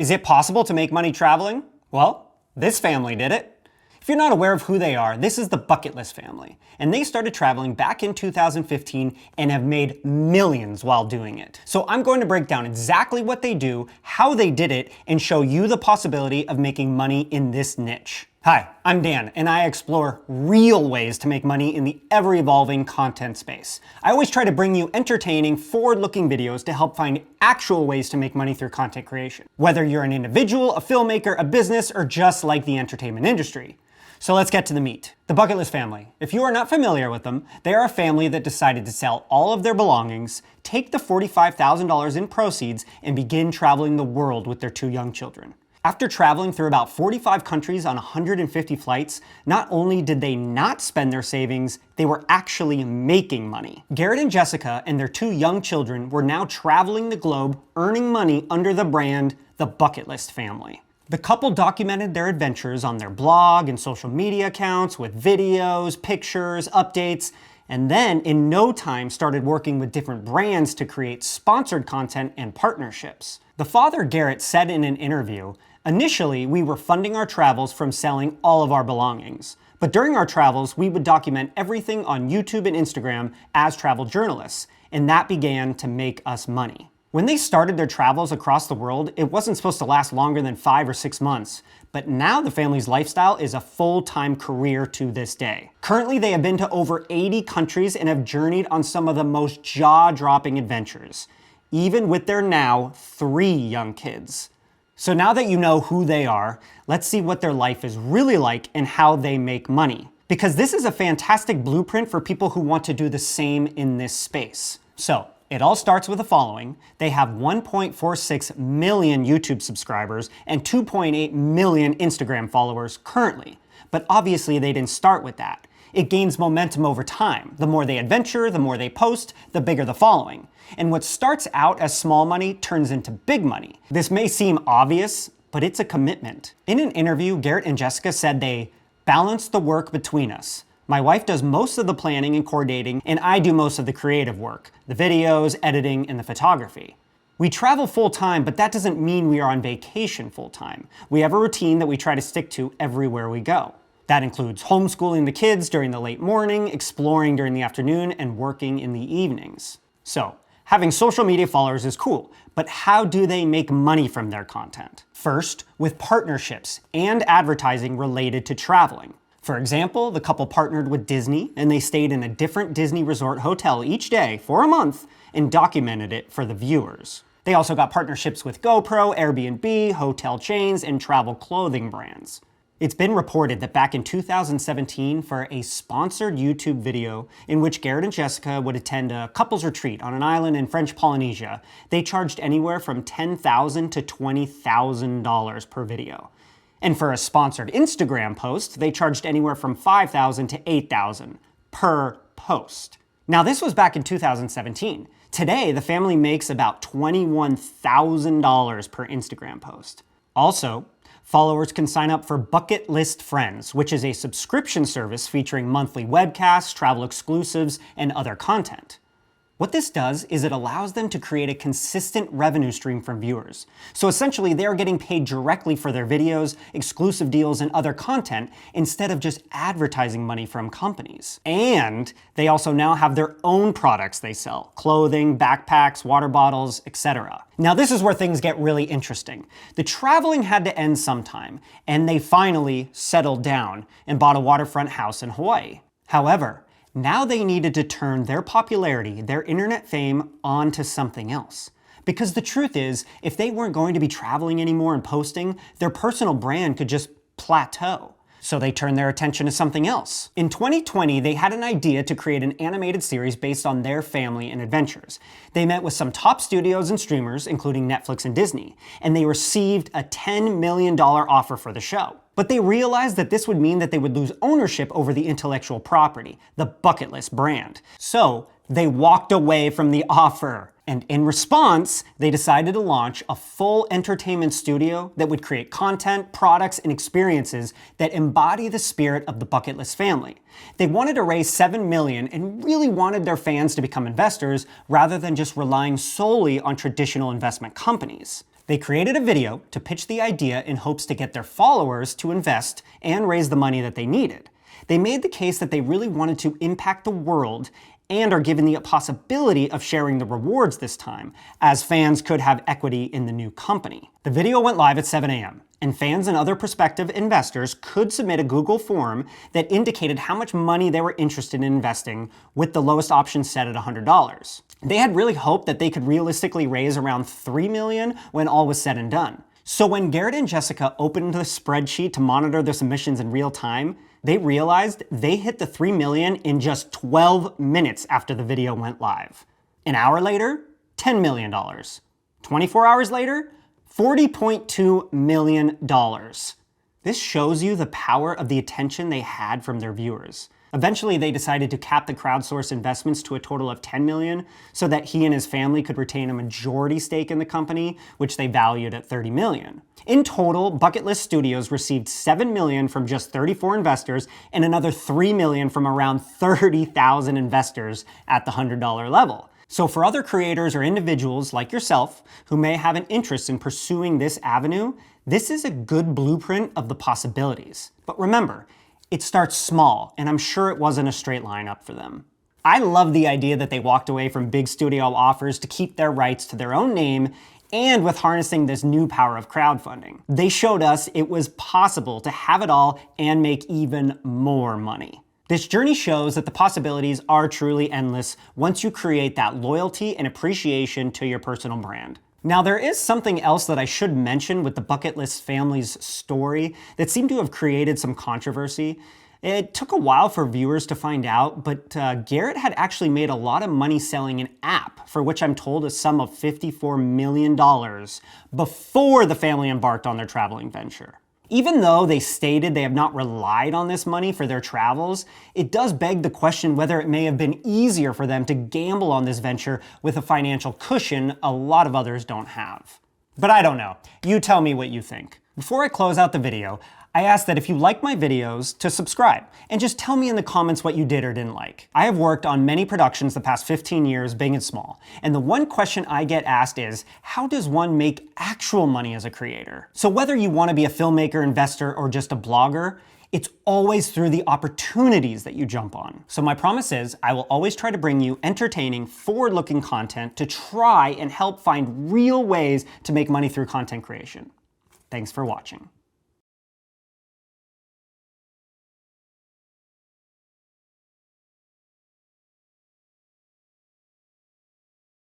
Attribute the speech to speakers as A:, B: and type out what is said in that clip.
A: Is it possible to make money traveling? Well, this family did it. If you're not aware of who they are, this is the Bucket List family, and they started traveling back in 2015 and have made millions while doing it. So I'm going to break down exactly what they do, how they did it, and show you the possibility of making money in this niche. Hi, I'm Dan, and I explore real ways to make money in the ever-evolving content space. I always try to bring you entertaining, forward-looking videos to help find actual ways to make money through content creation. Whether you're an individual, a filmmaker, a business, or just like the entertainment industry. So let's get to the meat. The Bucket List family. If you are not familiar with them, they are a family that decided to sell all of their belongings, take the $45,000 in proceeds, and begin traveling the world with their 2 young children. After traveling through about 45 countries on 150 flights, not only did they not spend their savings, they were actually making money. Garrett and Jessica and their 2 young children were now traveling the globe, earning money under the brand The Bucket List Family. The couple documented their adventures on their blog and social media accounts with videos, pictures, updates, and then in no time started working with different brands to create sponsored content and partnerships. The father, Garrett, said in an interview, "Initially, we were funding our travels from selling all of our belongings. But during our travels, we would document everything on YouTube and Instagram as travel journalists, and that began to make us money." When they started their travels across the world, it wasn't supposed to last longer than 5 or 6 months. But now the family's lifestyle is a full-time career to this day. Currently, they have been to over 80 countries and have journeyed on some of the most jaw-dropping adventures, even with their now 3 young kids. So now that you know who they are, let's see what their life is really like and how they make money. Because this is a fantastic blueprint for people who want to do the same in this space. So, it all starts with the following. They have 1.46 million YouTube subscribers and 2.8 million Instagram followers currently. But obviously they didn't start with that. It gains momentum over time. The more they adventure, the more they post, the bigger the following. And what starts out as small money turns into big money. This may seem obvious, but it's a commitment. In an interview, Garrett and Jessica said they balance the work between us. My wife does most of the planning and coordinating, and I do most of the creative work, the videos, editing, and the photography. We travel full-time, but that doesn't mean we are on vacation full-time. We have a routine that we try to stick to everywhere we go. That includes homeschooling the kids during the late morning, exploring during the afternoon, and working in the evenings. So, having social media followers is cool, but how do they make money from their content? First, with partnerships and advertising related to traveling. For example, the couple partnered with Disney and they stayed in a different Disney resort hotel each day for a month and documented it for the viewers. They also got partnerships with GoPro, Airbnb, hotel chains, and travel clothing brands. It's been reported that back in 2017, for a sponsored YouTube video in which Garrett and Jessica would attend a couple's retreat on an island in French Polynesia, they charged anywhere from $10,000 to $20,000 per video. And for a sponsored Instagram post, they charged anywhere from $5,000 to $8,000 per post. Now this was back in 2017. Today, the family makes about $21,000 per Instagram post. Also, followers can sign up for Bucket List Friends, which is a subscription service featuring monthly webcasts, travel exclusives, and other content. What this does is it allows them to create a consistent revenue stream from viewers. So essentially, they are getting paid directly for their videos, exclusive deals, and other content instead of just advertising money from companies. And they also now have their own products they sell: clothing, backpacks, water bottles, etc. Now this is where things get really interesting. The traveling had to end sometime, and they finally settled down and bought a waterfront house in Hawaii. However, now they needed to turn their popularity, their internet fame, onto something else. Because the truth is, if they weren't going to be traveling anymore and posting, their personal brand could just plateau. So they turned their attention to something else. In 2020, they had an idea to create an animated series based on their family and adventures. They met with some top studios and streamers, including Netflix and Disney, and they received a $10 million offer for the show. But they realized that this would mean that they would lose ownership over the intellectual property, the Bucket List brand. So they walked away from the offer. And in response, they decided to launch a full entertainment studio that would create content, products, and experiences that embody the spirit of the Bucket List family. They wanted to raise $7 million and really wanted their fans to become investors rather than just relying solely on traditional investment companies. They created a video to pitch the idea in hopes to get their followers to invest and raise the money that they needed. They made the case that they really wanted to impact the world and are given the possibility of sharing the rewards this time, as fans could have equity in the new company. The video went live at 7 a.m., and fans and other prospective investors could submit a Google form that indicated how much money they were interested in investing, with the lowest option set at $100. They had really hoped that they could realistically raise around $3 million when all was said and done. So when Garrett and Jessica opened the spreadsheet to monitor their submissions in real time, they realized they hit the $3 million in just 12 minutes after the video went live. An hour later, $10 million. 24 hours later, $40.2 million. This shows you the power of the attention they had from their viewers. Eventually, they decided to cap the crowdsource investments to a total of $10 million so that he and his family could retain a majority stake in the company, which they valued at $30 million. In total, Bucket List Studios received $7 million from just 34 investors and another $3 million from around 30,000 investors at the $100 level. So for other creators or individuals like yourself who may have an interest in pursuing this avenue, this is a good blueprint of the possibilities. But remember, it starts small, and I'm sure it wasn't a straight line up for them. I love the idea that they walked away from big studio offers to keep their rights to their own name, and with harnessing this new power of crowdfunding. They showed us it was possible to have it all and make even more money. This journey shows that the possibilities are truly endless once you create that loyalty and appreciation to your personal brand. Now, there is something else that I should mention with the Bucket List family's story that seemed to have created some controversy. It took a while for viewers to find out, but Garrett had actually made a lot of money selling an app, for which I'm told a sum of $54 million, before the family embarked on their traveling venture. Even though they stated they have not relied on this money for their travels, it does beg the question whether it may have been easier for them to gamble on this venture with a financial cushion a lot of others don't have. But I don't know. You tell me what you think. Before I close out the video, I ask that if you like my videos, to subscribe, and just tell me in the comments what you did or didn't like. I have worked on many productions the past 15 years, big and small, and the one question I get asked is, how does one make actual money as a creator? So whether you want to be a filmmaker, investor, or just a blogger, it's always through the opportunities that you jump on. So my promise is, I will always try to bring you entertaining, forward-looking content to try and help find real ways to make money through content creation. Thanks for watching.